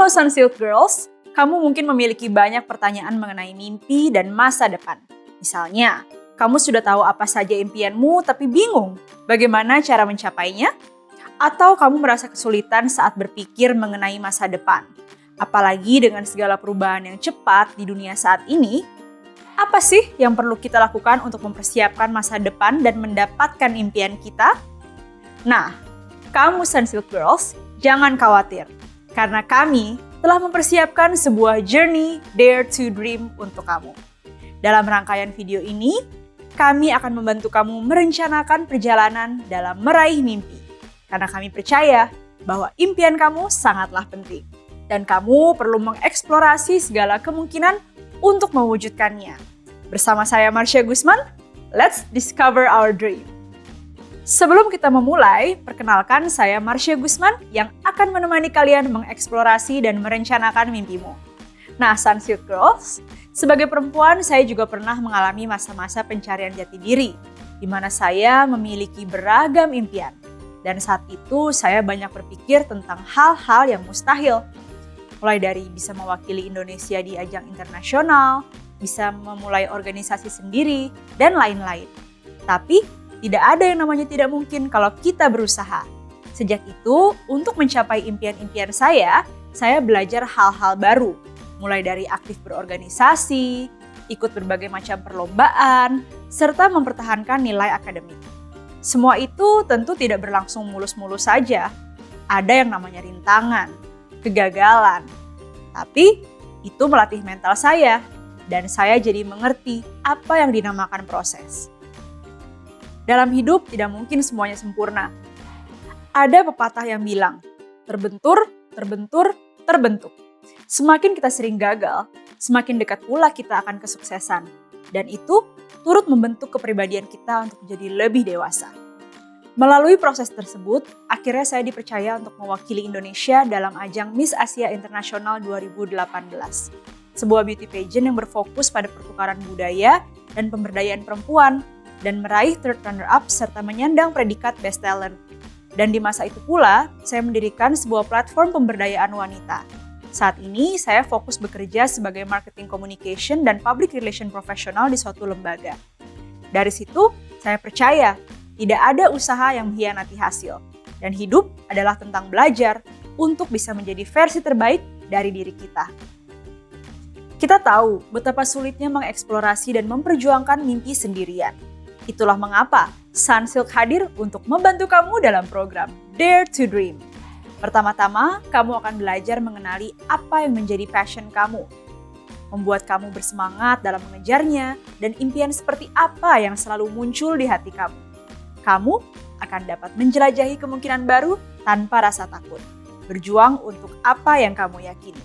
Halo Sunsilk Girls, kamu mungkin memiliki banyak pertanyaan mengenai mimpi dan masa depan. Misalnya, kamu sudah tahu apa saja impianmu tapi bingung bagaimana cara mencapainya? Atau kamu merasa kesulitan saat berpikir mengenai masa depan? Apalagi dengan segala perubahan yang cepat di dunia saat ini, apa sih yang perlu kita lakukan untuk mempersiapkan masa depan dan mendapatkan impian kita? Nah, kamu Sunsilk Girls, jangan khawatir. Karena kami telah mempersiapkan sebuah journey Dare to Dream untuk kamu. Dalam rangkaian video ini, kami akan membantu kamu merencanakan perjalanan dalam meraih mimpi. Karena kami percaya bahwa impian kamu sangatlah penting. Dan kamu perlu mengeksplorasi segala kemungkinan untuk mewujudkannya. Bersama saya Marsha Gusman, let's discover our dream. Sebelum kita memulai, perkenalkan saya Marsha Gusman yang akan menemani kalian mengeksplorasi dan merencanakan mimpimu. Nah, Sunsilk Girls, sebagai perempuan saya juga pernah mengalami masa-masa pencarian jati diri, di mana saya memiliki beragam impian. Dan saat itu saya banyak berpikir tentang hal-hal yang mustahil. Mulai dari bisa mewakili Indonesia di ajang internasional, bisa memulai organisasi sendiri, dan lain-lain. Tapi, tidak ada yang namanya tidak mungkin kalau kita berusaha. Sejak itu, untuk mencapai impian-impian saya belajar hal-hal baru. Mulai dari aktif berorganisasi, ikut berbagai macam perlombaan, serta mempertahankan nilai akademik. Semua itu tentu tidak berlangsung mulus-mulus saja. Ada yang namanya rintangan, kegagalan. Tapi, itu melatih mental saya, dan saya jadi mengerti apa yang dinamakan proses. Dalam hidup tidak mungkin semuanya sempurna. Ada pepatah yang bilang, terbentur, terbentur, terbentuk. Semakin kita sering gagal, semakin dekat pula kita akan kesuksesan. Dan itu turut membentuk kepribadian kita untuk menjadi lebih dewasa. Melalui proses tersebut, akhirnya saya dipercaya untuk mewakili Indonesia dalam ajang Miss Asia Internasional 2018. Sebuah beauty pageant yang berfokus pada pertukaran budaya dan pemberdayaan perempuan, dan meraih third runner-up serta menyandang predikat Best Talent. Dan di masa itu pula, saya mendirikan sebuah platform pemberdayaan wanita. Saat ini, saya fokus bekerja sebagai marketing communication dan public relation profesional di suatu lembaga. Dari situ, saya percaya tidak ada usaha yang mengkhianati hasil. Dan hidup adalah tentang belajar untuk bisa menjadi versi terbaik dari diri kita. Kita tahu betapa sulitnya mengeksplorasi dan memperjuangkan mimpi sendirian. Itulah mengapa Sunsilk hadir untuk membantu kamu dalam program Dare to Dream. Pertama-tama, kamu akan belajar mengenali apa yang menjadi passion kamu, membuat kamu bersemangat dalam mengejarnya, dan impian seperti apa yang selalu muncul di hati kamu. Kamu akan dapat menjelajahi kemungkinan baru tanpa rasa takut, berjuang untuk apa yang kamu yakini.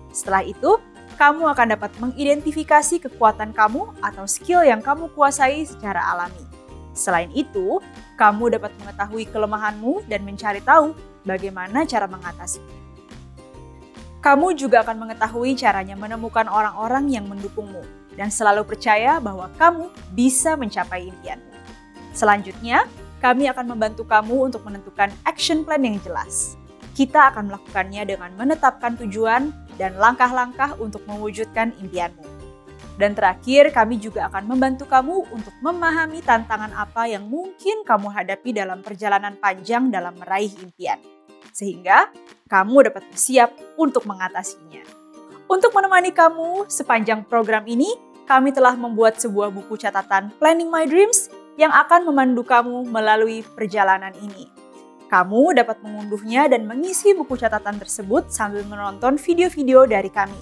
Setelah itu, kamu akan dapat mengidentifikasi kekuatan kamu atau skill yang kamu kuasai secara alami. Selain itu, kamu dapat mengetahui kelemahanmu dan mencari tahu bagaimana cara mengatasinya. Kamu juga akan mengetahui caranya menemukan orang-orang yang mendukungmu dan selalu percaya bahwa kamu bisa mencapai impianmu. Selanjutnya, kami akan membantu kamu untuk menentukan action plan yang jelas. Kita akan melakukannya dengan menetapkan tujuan dan langkah-langkah untuk mewujudkan impianmu. Dan terakhir, kami juga akan membantu kamu untuk memahami tantangan apa yang mungkin kamu hadapi dalam perjalanan panjang dalam meraih impian. Sehingga kamu dapat bersiap untuk mengatasinya. Untuk menemani kamu sepanjang program ini, kami telah membuat sebuah buku catatan Planning My Dreams yang akan memandu kamu melalui perjalanan ini. Kamu dapat mengunduhnya dan mengisi buku catatan tersebut sambil menonton video-video dari kami.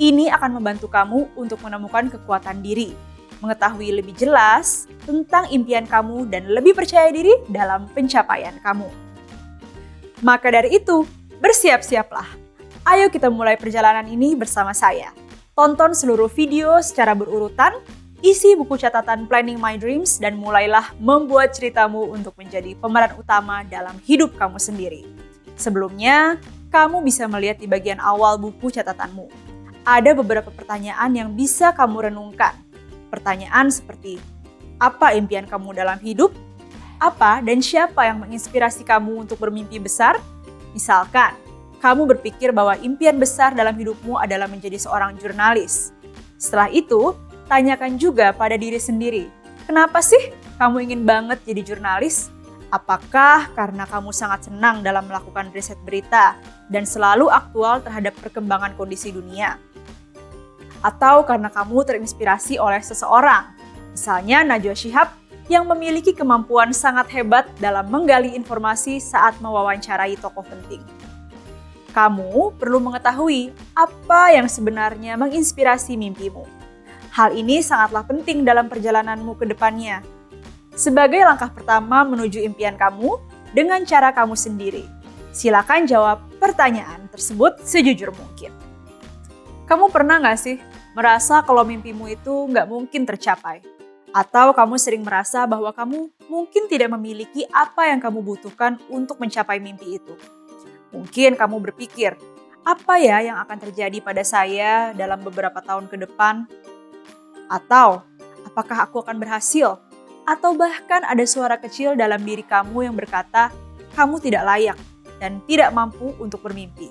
Ini akan membantu kamu untuk menemukan kekuatan diri, mengetahui lebih jelas tentang impian kamu dan lebih percaya diri dalam pencapaian kamu. Maka dari itu, bersiap-siaplah. Ayo kita mulai perjalanan ini bersama saya. Tonton seluruh video secara berurutan, isi buku catatan Planning My Dreams, dan mulailah membuat ceritamu untuk menjadi pemeran utama dalam hidup kamu sendiri. Sebelumnya, kamu bisa melihat di bagian awal buku catatanmu. Ada beberapa pertanyaan yang bisa kamu renungkan. Pertanyaan seperti, apa impian kamu dalam hidup? Apa dan siapa yang menginspirasi kamu untuk bermimpi besar? Misalkan, kamu berpikir bahwa impian besar dalam hidupmu adalah menjadi seorang jurnalis. Setelah itu, tanyakan juga pada diri sendiri, kenapa sih kamu ingin banget jadi jurnalis? Apakah karena kamu sangat senang dalam melakukan riset berita dan selalu aktual terhadap perkembangan kondisi dunia? Atau karena kamu terinspirasi oleh seseorang, misalnya Najwa Shihab yang memiliki kemampuan sangat hebat dalam menggali informasi saat mewawancarai tokoh penting? Kamu perlu mengetahui apa yang sebenarnya menginspirasi mimpimu. Hal ini sangatlah penting dalam perjalananmu ke depannya. Sebagai langkah pertama menuju impian kamu dengan cara kamu sendiri, silakan jawab pertanyaan tersebut sejujur mungkin. Kamu pernah nggak sih merasa kalau mimpimu itu nggak mungkin tercapai? Atau kamu sering merasa bahwa kamu mungkin tidak memiliki apa yang kamu butuhkan untuk mencapai mimpi itu? Mungkin kamu berpikir, apa ya yang akan terjadi pada saya dalam beberapa tahun ke depan? Atau, apakah aku akan berhasil? Atau bahkan ada suara kecil dalam diri kamu yang berkata, kamu tidak layak dan tidak mampu untuk bermimpi.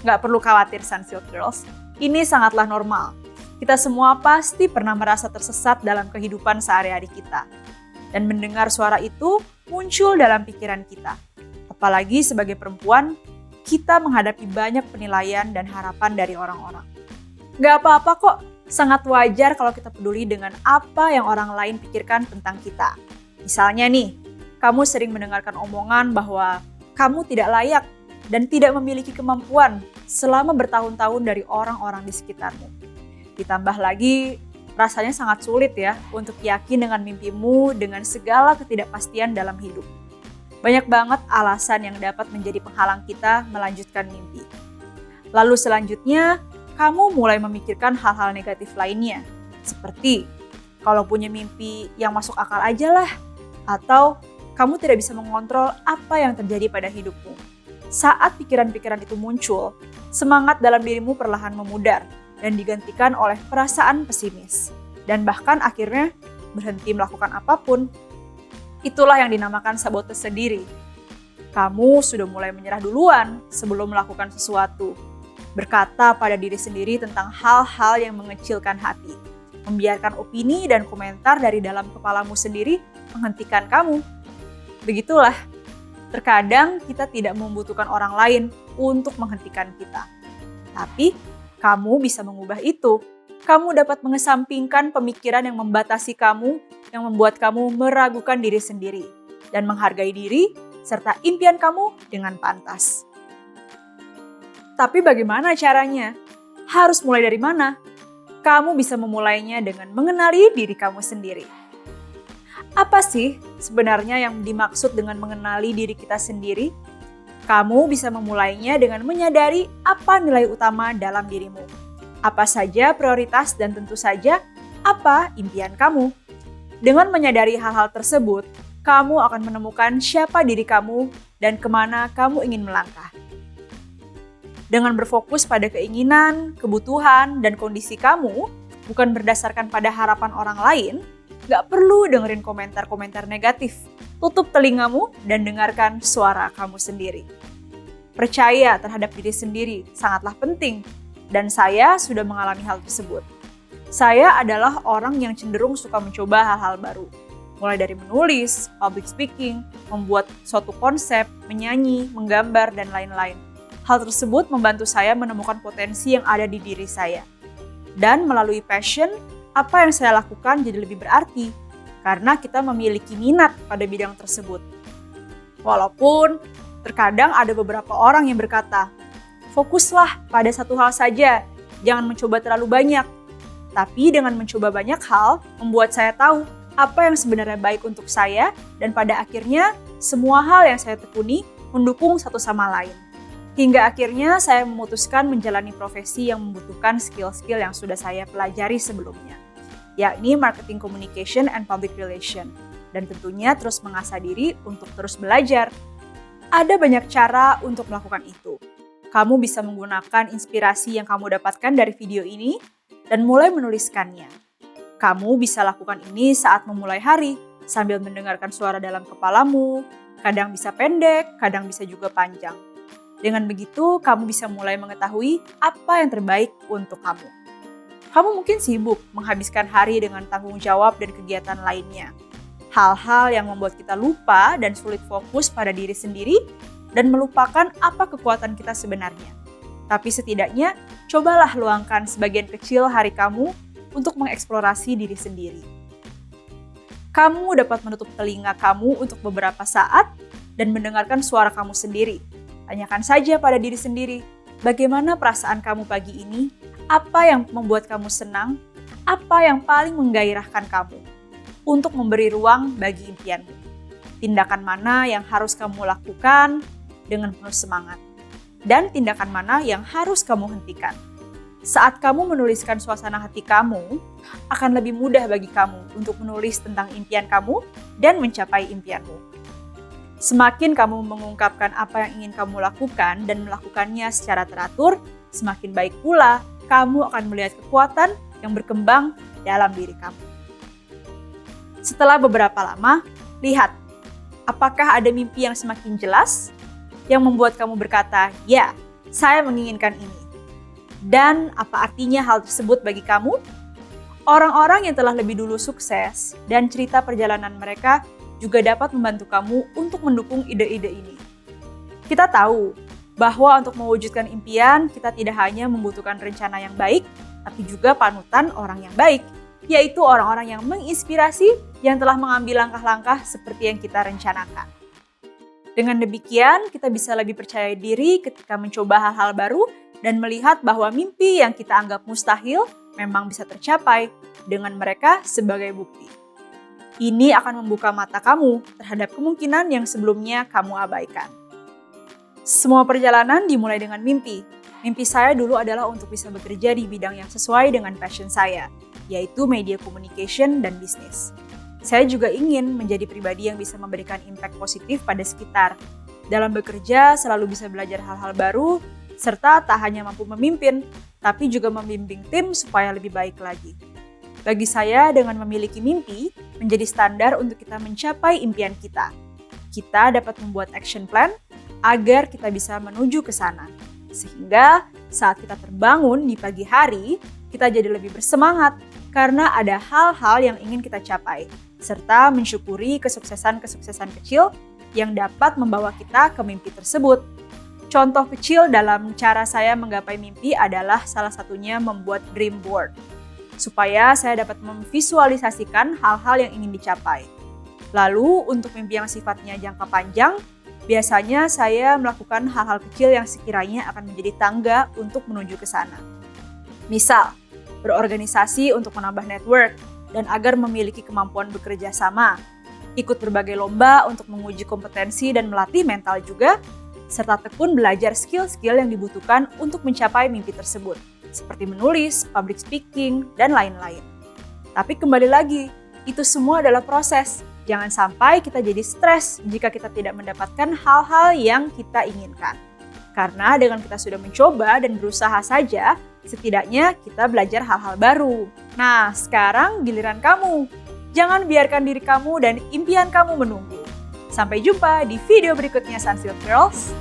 Nggak perlu khawatir Sunfield Girls, ini sangatlah normal. Kita semua pasti pernah merasa tersesat dalam kehidupan sehari-hari kita. Dan mendengar suara itu muncul dalam pikiran kita. Apalagi sebagai perempuan, kita menghadapi banyak penilaian dan harapan dari orang-orang. Nggak apa-apa kok, sangat wajar kalau kita peduli dengan apa yang orang lain pikirkan tentang kita. Misalnya nih, kamu sering mendengarkan omongan bahwa kamu tidak layak dan tidak memiliki kemampuan selama bertahun-tahun dari orang-orang di sekitarmu. Ditambah lagi, rasanya sangat sulit ya untuk yakin dengan mimpimu dengan segala ketidakpastian dalam hidup. Banyak banget alasan yang dapat menjadi penghalang kita melanjutkan mimpi. Lalu selanjutnya, kamu mulai memikirkan hal-hal negatif lainnya. Seperti, kalau punya mimpi yang masuk akal aja lah. Atau, kamu tidak bisa mengontrol apa yang terjadi pada hidupmu. Saat pikiran-pikiran itu muncul, semangat dalam dirimu perlahan memudar dan digantikan oleh perasaan pesimis. Dan bahkan akhirnya berhenti melakukan apapun. Itulah yang dinamakan sabotase diri. Kamu sudah mulai menyerah duluan sebelum melakukan sesuatu. Berkata pada diri sendiri tentang hal-hal yang mengecilkan hati. Membiarkan opini dan komentar dari dalam kepalamu sendiri menghentikan kamu. Begitulah, terkadang kita tidak membutuhkan orang lain untuk menghentikan kita. Tapi, kamu bisa mengubah itu. Kamu dapat mengesampingkan pemikiran yang membatasi kamu, yang membuat kamu meragukan diri sendiri, dan menghargai diri serta impian kamu dengan pantas. Tapi bagaimana caranya? Harus mulai dari mana? Kamu bisa memulainya dengan mengenali diri kamu sendiri. Apa sih sebenarnya yang dimaksud dengan mengenali diri kita sendiri? Kamu bisa memulainya dengan menyadari apa nilai utama dalam dirimu. Apa saja prioritas dan tentu saja apa impian kamu. Dengan menyadari hal-hal tersebut, kamu akan menemukan siapa diri kamu dan kemana kamu ingin melangkah. Dengan berfokus pada keinginan, kebutuhan, dan kondisi kamu, bukan berdasarkan pada harapan orang lain, gak perlu dengerin komentar-komentar negatif. Tutup telingamu dan dengarkan suara kamu sendiri. Percaya terhadap diri sendiri sangatlah penting, dan saya sudah mengalami hal tersebut. Saya adalah orang yang cenderung suka mencoba hal-hal baru. Mulai dari menulis, public speaking, membuat suatu konsep, menyanyi, menggambar, dan lain-lain. Hal tersebut membantu saya menemukan potensi yang ada di diri saya. Dan melalui passion, apa yang saya lakukan jadi lebih berarti karena kita memiliki minat pada bidang tersebut. Walaupun terkadang ada beberapa orang yang berkata, fokuslah pada satu hal saja, jangan mencoba terlalu banyak. Tapi dengan mencoba banyak hal, membuat saya tahu apa yang sebenarnya baik untuk saya dan pada akhirnya semua hal yang saya tekuni mendukung satu sama lain. Hingga akhirnya saya memutuskan menjalani profesi yang membutuhkan skill-skill yang sudah saya pelajari sebelumnya, yakni marketing communication and public relation, dan tentunya terus mengasah diri untuk terus belajar. Ada banyak cara untuk melakukan itu. Kamu bisa menggunakan inspirasi yang kamu dapatkan dari video ini dan mulai menuliskannya. Kamu bisa lakukan ini saat memulai hari, sambil mendengarkan suara dalam kepalamu, kadang bisa pendek, kadang bisa juga panjang. Dengan begitu, kamu bisa mulai mengetahui apa yang terbaik untuk kamu. Kamu mungkin sibuk menghabiskan hari dengan tanggung jawab dan kegiatan lainnya. Hal-hal yang membuat kita lupa dan sulit fokus pada diri sendiri dan melupakan apa kekuatan kita sebenarnya. Tapi setidaknya, cobalah luangkan sebagian kecil hari kamu untuk mengeksplorasi diri sendiri. Kamu dapat menutup telinga kamu untuk beberapa saat dan mendengarkan suara kamu sendiri. Tanyakan saja pada diri sendiri, bagaimana perasaan kamu pagi ini? Apa yang membuat kamu senang? Apa yang paling menggairahkan kamu? Untuk memberi ruang bagi impianmu. Tindakan mana yang harus kamu lakukan dengan penuh semangat? Dan tindakan mana yang harus kamu hentikan? Saat kamu menuliskan suasana hati kamu, akan lebih mudah bagi kamu untuk menulis tentang impian kamu dan mencapai impianmu. Semakin kamu mengungkapkan apa yang ingin kamu lakukan dan melakukannya secara teratur, semakin baik pula kamu akan melihat kekuatan yang berkembang dalam diri kamu. Setelah beberapa lama, lihat, apakah ada mimpi yang semakin jelas yang membuat kamu berkata, "Ya, saya menginginkan ini." Dan apa artinya hal tersebut bagi kamu? Orang-orang yang telah lebih dulu sukses dan cerita perjalanan mereka juga dapat membantu kamu untuk mendukung ide-ide ini. Kita tahu bahwa untuk mewujudkan impian, kita tidak hanya membutuhkan rencana yang baik, tapi juga panutan orang yang baik, yaitu orang-orang yang menginspirasi yang telah mengambil langkah-langkah seperti yang kita rencanakan. Dengan demikian, kita bisa lebih percaya diri ketika mencoba hal-hal baru dan melihat bahwa mimpi yang kita anggap mustahil memang bisa tercapai dengan mereka sebagai bukti. Ini akan membuka mata kamu terhadap kemungkinan yang sebelumnya kamu abaikan. Semua perjalanan dimulai dengan mimpi. Mimpi saya dulu adalah untuk bisa bekerja di bidang yang sesuai dengan passion saya, yaitu media communication dan bisnis. Saya juga ingin menjadi pribadi yang bisa memberikan impact positif pada sekitar. Dalam bekerja, selalu bisa belajar hal-hal baru, serta tak hanya mampu memimpin, tapi juga membimbing tim supaya lebih baik lagi. Bagi saya, dengan memiliki mimpi, menjadi standar untuk kita mencapai impian kita. Kita dapat membuat action plan agar kita bisa menuju ke sana. Sehingga saat kita terbangun di pagi hari, kita jadi lebih bersemangat karena ada hal-hal yang ingin kita capai, serta mensyukuri kesuksesan-kesuksesan kecil yang dapat membawa kita ke mimpi tersebut. Contoh kecil dalam cara saya menggapai mimpi adalah salah satunya membuat dream board, supaya saya dapat memvisualisasikan hal-hal yang ingin dicapai. Lalu untuk mimpi yang sifatnya jangka panjang, biasanya saya melakukan hal-hal kecil yang sekiranya akan menjadi tangga untuk menuju ke sana. Misal, berorganisasi untuk menambah network dan agar memiliki kemampuan bekerja sama, ikut berbagai lomba untuk menguji kompetensi dan melatih mental juga, serta tekun belajar skill-skill yang dibutuhkan untuk mencapai mimpi tersebut, seperti menulis, public speaking, dan lain-lain. Tapi kembali lagi, itu semua adalah proses. Jangan sampai kita jadi stres jika kita tidak mendapatkan hal-hal yang kita inginkan. Karena dengan kita sudah mencoba dan berusaha saja, setidaknya kita belajar hal-hal baru. Nah, sekarang giliran kamu. Jangan biarkan diri kamu dan impian kamu menunggu. Sampai jumpa di video berikutnya Sunsilk Girls.